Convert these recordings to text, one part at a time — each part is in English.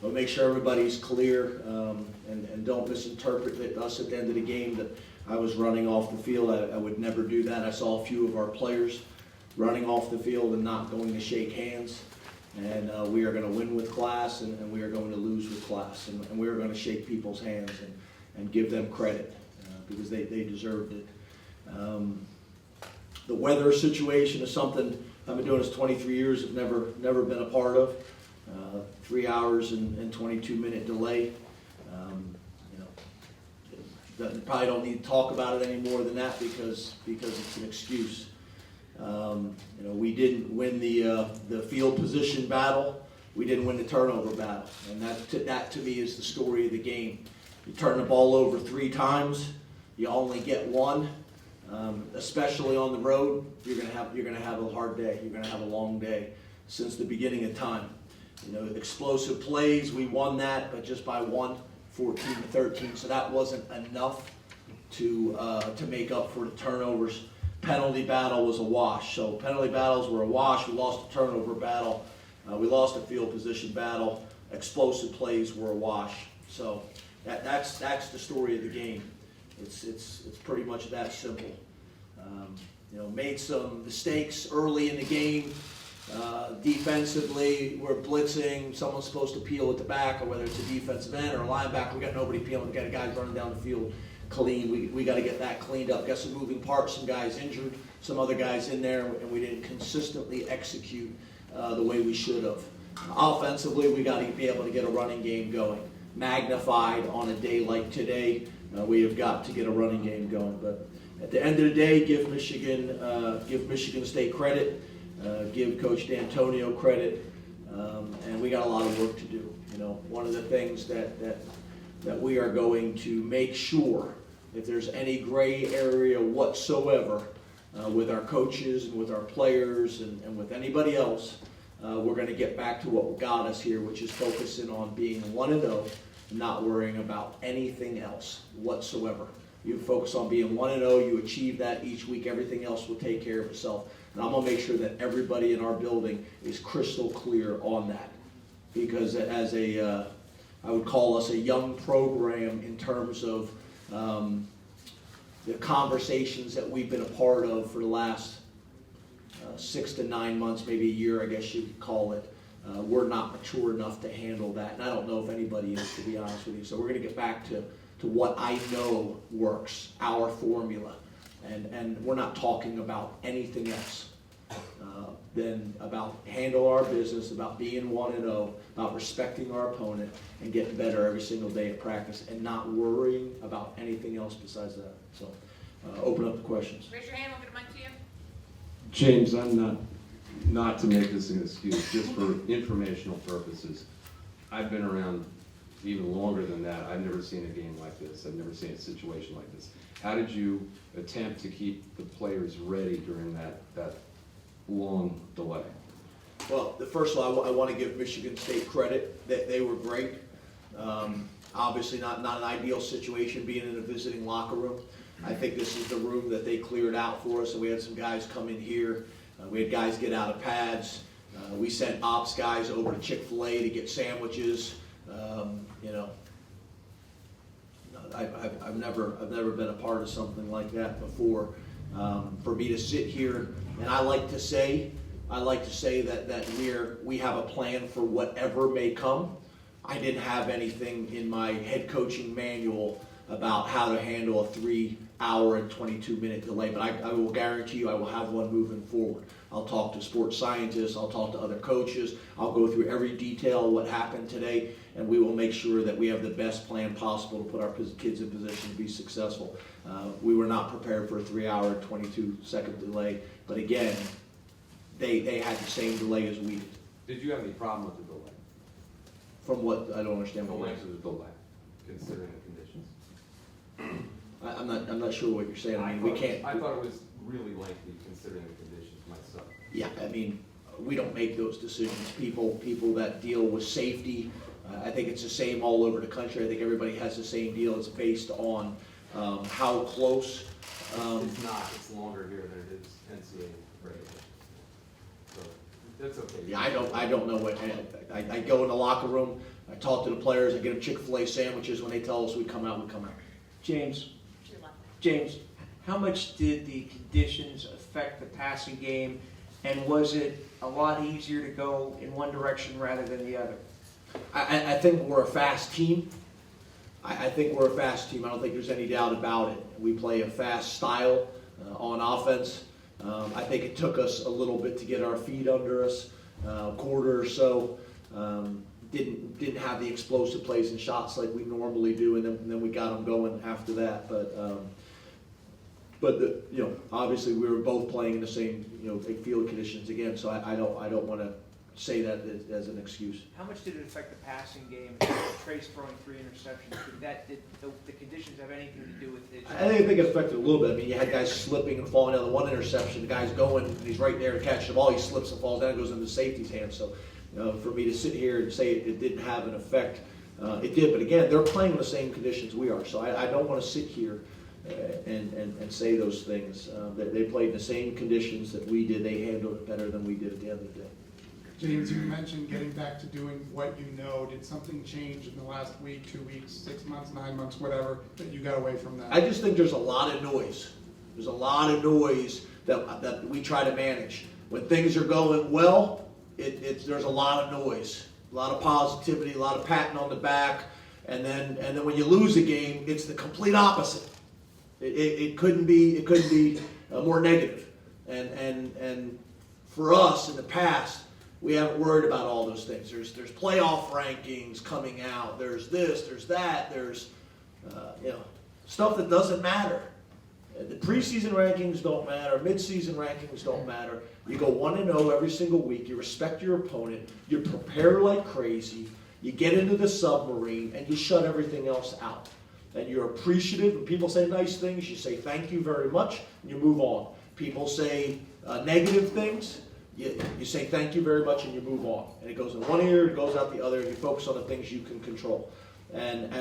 But make sure everybody's clear, and don't misinterpret us at the end of the game that I was running off the field. I would never do that. I saw a few of our players running off the field and not going to shake hands. And we are going to win with class, and we are going to lose with class. And we are going to shake people's hands and give them credit because they deserved it. The weather situation is something I've been doing this 23 years, have never been a part of. 3 hours and 22-minute delay. Probably don't need to talk about it any more than that because it's an excuse. We didn't win the field position battle. We didn't win the turnover battle, and that to me is the story of the game. You turn the ball over 3 times, you only get 1. Especially on the road, you're gonna have a hard day. You're gonna have a long day since the beginning of time. Explosive plays, we won that, but just by 1, 14-13. So that wasn't enough to make up for the turnovers. Penalty battle was a wash. So penalty battles were a wash. We lost the turnover battle. We lost the field position battle. Explosive plays were a wash. So that's the story of the game. It's pretty much that simple. Made some mistakes early in the game. Defensively, we're blitzing. Someone's supposed to peel at the back, or whether it's a defensive end or a linebacker. We got nobody peeling. We got guys running down the field clean. We got to get that cleaned up. Got some moving parts. Some guys injured. Some other guys in there, and we didn't consistently execute the way we should have. Offensively, we got to be able to get a running game going. Magnified on a day like today, we have got to get a running game going. But at the end of the day, give Michigan State credit. Give Coach D'Antonio credit, and we got a lot of work to do. One of the things that we are going to make sure, if there's any gray area whatsoever with our coaches and with our players and with anybody else, we're going to get back to what got us here, which is focusing on being 1-0 and not worrying about anything else whatsoever. You focus on being 1-0, you achieve that each week, everything else will take care of itself. And I'm going to make sure that everybody in our building is crystal clear on that. Because I would call us a young program in terms of the conversations that we've been a part of for the last 6 to 9 months, maybe a year, I guess you'd call it. We're not mature enough to handle that. And I don't know if anybody is, to be honest with you. So we're going to get back to what I know works, our formula. And we're not talking about anything else than about handle our business, about being 1-0, about respecting our opponent, and getting better every single day at practice, and not worrying about anything else besides that. So open up the questions. Raise your hand, we'll get a mic to you. James, I'm not to make this an excuse, just for informational purposes. I've been around even longer than that. I've never seen a game like this. I've never seen a situation like this. How did you attempt to keep the players ready during that long delay? Well, first of all, I want to give Michigan State credit. They were great. Obviously not an ideal situation being in a visiting locker room. I think this is the room that they cleared out for us. So we had some guys come in here. We had guys get out of pads. We sent ops guys over to Chick-fil-A to get sandwiches. I've never been a part of something like that before. For me to sit here, and I like to say that we have a plan for whatever may come. I didn't have anything in my head coaching manual about how to handle a 3-hour and 22-minute delay, but I will guarantee you I will have one moving forward. I'll talk to sports scientists, I'll talk to other coaches, I'll go through every detail of what happened today, and we will make sure that we have the best plan possible to put our kids in position to be successful. We were not prepared for a 3-hour and 22-second delay, but again, they had the same delay as we did. Did you have any problem with the delay? From what? I don't understand. The What length of the delay, considering the conditions. I'm not sure what you're saying. I mean, we can't. I thought it was really lengthy considering the conditions myself. Yeah, I mean, we don't make those decisions. People that deal with safety, I think it's the same all over the country. I think everybody has the same deal. It's based on how close. It's not. It's longer here than it is NCAA regulation. So that's okay. Yeah, I don't know what. I go in the locker room. I talk to the players, I get them Chick-fil-A sandwiches. When they tell us we come out, we come out. James, how much did the conditions affect the passing game, and was it a lot easier to go in one direction rather than the other? I think we're a fast team. I think we're a fast team. I don't think there's any doubt about it. We play a fast style on offense. I think it took us a little bit to get our feet under us, quarter or so. Didn't have the explosive plays and shots like we normally do, and then we got them going after that. But obviously we were both playing in the same field conditions again. So I don't want to say that as an excuse. How much did it affect the passing game? Trace throwing 3 interceptions. Did the conditions have anything to do with it? I think it affected a little bit. I mean, you had guys slipping and falling down. The one interception, the guy's going, and he's right there to catch the ball. He slips and falls down, and goes into the safety's hands. So, for me to sit here and say it didn't have an effect, it did. But again, they're playing in the same conditions we are. So I don't want to sit here and say those things. They played in the same conditions that we did. They handled it better than we did at the end of the day. James, you mentioned getting back to doing what you know. Did something change in the last week, 2 weeks, 6 months, 9 months, whatever, that you got away from that? I just think there's a lot of noise. There's a lot of noise that we try to manage. When things are going well, there's a lot of noise, a lot of positivity, a lot of patting on the back, and then when you lose a game, it's the complete opposite. It couldn't be more negative. And for us in the past, we haven't worried about all those things. There's playoff rankings coming out. There's this, there's that. There's stuff that doesn't matter. The preseason rankings don't matter. Mid-season rankings don't matter. You go 1-0 every single week. You respect your opponent. You prepare like crazy. You get into the submarine, and you shut everything else out. And you're appreciative. When people say nice things, you say thank you very much, and you move on. People say negative things. You say thank you very much and you move on. And it goes in one ear, it goes out the other, and you focus on the things you can control. And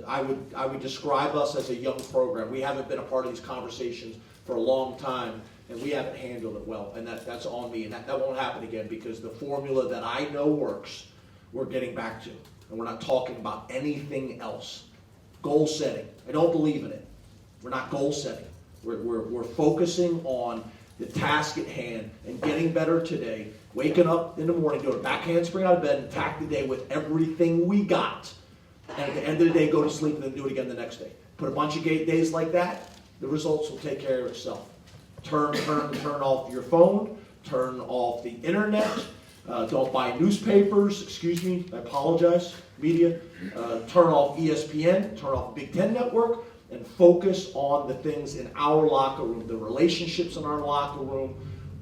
I would describe us as a young program. We haven't been a part of these conversations for a long time, and we haven't handled it well. And that's on me, and that won't happen again, because the formula that I know works, we're getting back to. And we're not talking about anything else. Goal setting. I don't believe in it. We're not goal setting. We're focusing on the task at hand and getting better today, waking up in the morning, doing a back handspring out of bed, and attack the day with everything we got. And at the end of the day, go to sleep and then do it again the next day. Put a bunch of days like that, the results will take care of itself. Turn off your phone, turn off the internet, don't buy newspapers, excuse me, I apologize, media. Turn off ESPN, turn off Big Ten Network, and focus on the things in our locker room, the relationships in our locker room,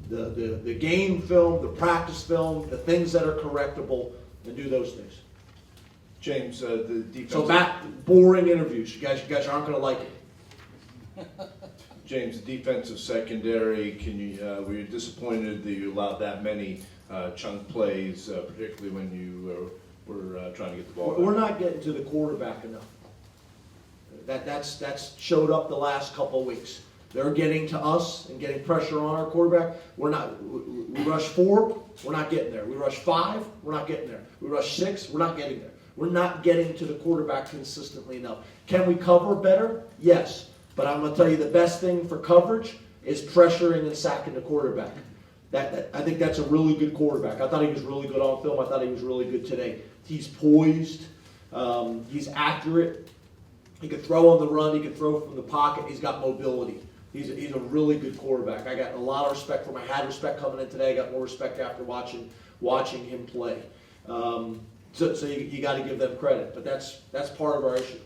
the game film, the practice film, the things that are correctable, and do those things. James, the defense. So back, boring interviews. You guys aren't going to like it. James, the defensive secondary. Were you disappointed that you allowed that many chunk plays, particularly when you were trying to get the ball? We're not getting to the quarterback enough. That's showed up the last couple of weeks. They're getting to us and getting pressure on our quarterback. We rush 4, we're not getting there. We rush 5, we're not getting there. We rush 6, we're not getting there. We're not getting to the quarterback consistently enough. Can we cover better? Yes. But I'm going to tell you the best thing for coverage is pressuring and sacking the quarterback. I think that's a really good quarterback. I thought he was really good on film. I thought he was really good today. He's poised. He's accurate. He can throw on the run. He can throw from the pocket. He's got mobility. He's a really good quarterback. I got a lot of respect for him. I had respect coming in today. I got more respect after watching him play. So you got to give them credit. But that's part of our issue.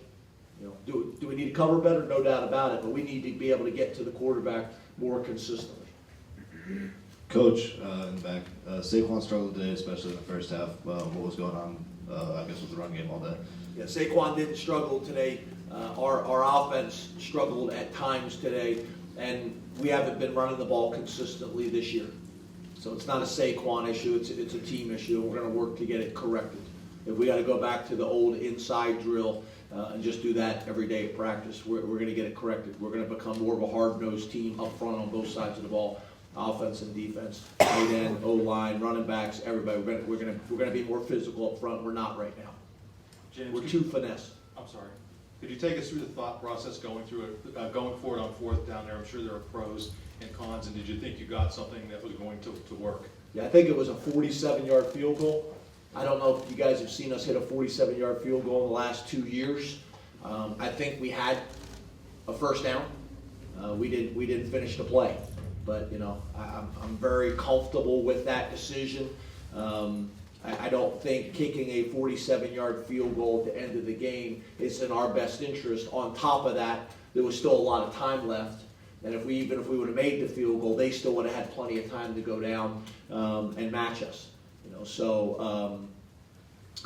Do we need to cover better? No doubt about it. But we need to be able to get to the quarterback more consistently. Coach, in the back, Saquon struggled today, especially in the first half. What was going on, I guess, with the run game all day? Yeah, Saquon didn't struggle today. Our offense struggled at times today, and we haven't been running the ball consistently this year. So it's not a Saquon issue, it's a team issue, and we're going to work to get it corrected. If we got to go back to the old inside drill and just do that every day at practice, we're going to get it corrected. We're going to become more of a hard-nosed team up front on both sides of the ball, offense and defense, tight end, O-line, running backs, everybody. We're going to be more physical up front. We're not right now. James, We're could too you- finesse. I'm sorry. Could you take us through the thought process going through it, going forward on fourth down there? I'm sure there are pros and cons, and did you think you got something that was going to work? Yeah, I think it was a 47-yard field goal. I don't know if you guys have seen us hit a 47-yard field goal in the last 2 years. I think we had a first down. We didn't finish the play, but I'm very comfortable with that decision. I don't think kicking a 47-yard field goal at the end of the game is in our best interest. On top of that, there was still a lot of time left, and even if we would have made the field goal, they still would have had plenty of time to go down and match us. So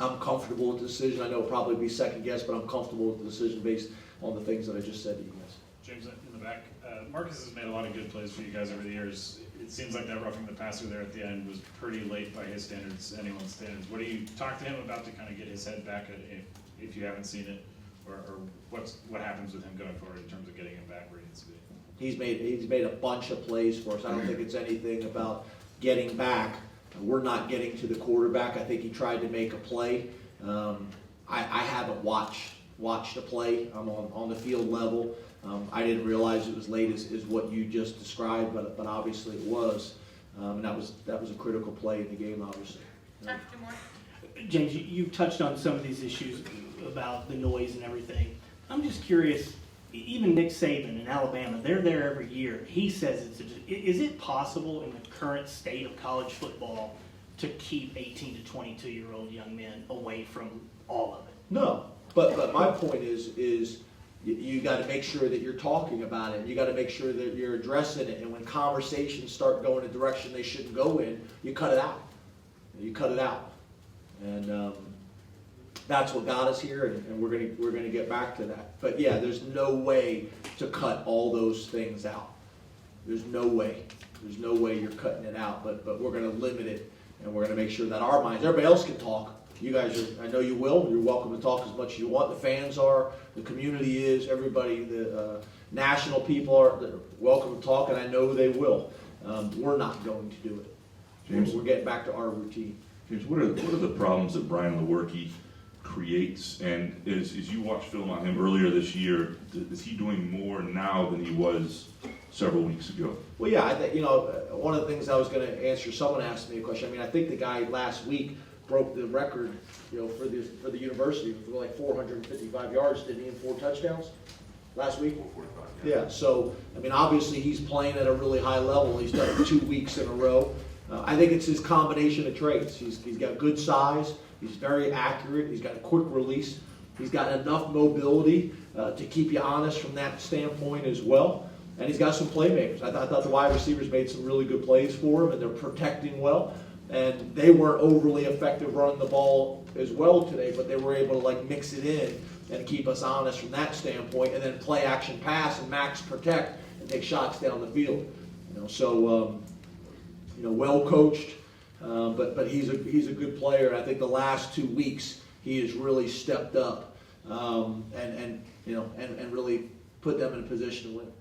I'm comfortable with the decision. I know it'll probably be second guess, but I'm comfortable with the decision based on the things that I just said to you guys. James, in the back, Marcus has made a lot of good plays for you guys over the years. It seems like that roughing the passer there at the end was pretty late by his standards, anyone's standards. What do you talk to him about to kind of get his head back if you haven't seen it, or what happens with him going forward in terms of getting him back where he needs to be? He's made a bunch of plays for us. I don't think it's anything about getting back. We're not getting to the quarterback. I think he tried to make a play. I haven't watched a play. I'm on the field level. I didn't realize it was late as what you just described, but obviously it was. And that was a critical play in the game, obviously. Dr. Moore? James, you've touched on some of these issues about the noise and everything. I'm just curious, even Nick Saban in Alabama, they're there every year. He says is it possible in the current state of college football to keep 18 to 22-year-old young men away from all of it? No, but my point is you got to make sure that you're talking about it. You got to make sure that you're addressing it. And when conversations start going a direction they shouldn't go in, you cut it out. And that's what got us here, and we're gonna get back to that. But yeah, there's no way to cut all those things out. There's no way you're cutting it out. But we're gonna limit it, and we're gonna make sure that our minds. Everybody else can talk. You guys I know you will. You're welcome to talk as much as you want. The fans are. The community is. Everybody. The national people are welcome to talk, and I know they will. We're not going to do it. James, we're getting back to our routine. James, what are the problems that Brian Lewerke creates? And as you watch film on him earlier this year, is he doing more now than he was several weeks ago? Well, yeah, I think one of the things I was going to answer. Someone asked me a question. I mean, I think the guy last week broke the record, for the university for like 455 yards, didn't he, and 4 touchdowns last week? 445. Yeah. So I mean, obviously he's playing at a really high level. He's done it 2 weeks in a row. I think it's his combination of traits. He's got good size. He's very accurate. He's got a quick release. He's got enough mobility to keep you honest from that standpoint as well. And he's got some playmakers. I thought the wide receivers made some really good plays for him, and they're protecting well. And they weren't overly effective running the ball as well today, but they were able to mix it in and keep us honest from that standpoint. And then play action pass and max protect and take shots down the field. Well coached, but he's a good player. I think the last 2 weeks he has really stepped up and really put them in a position to win.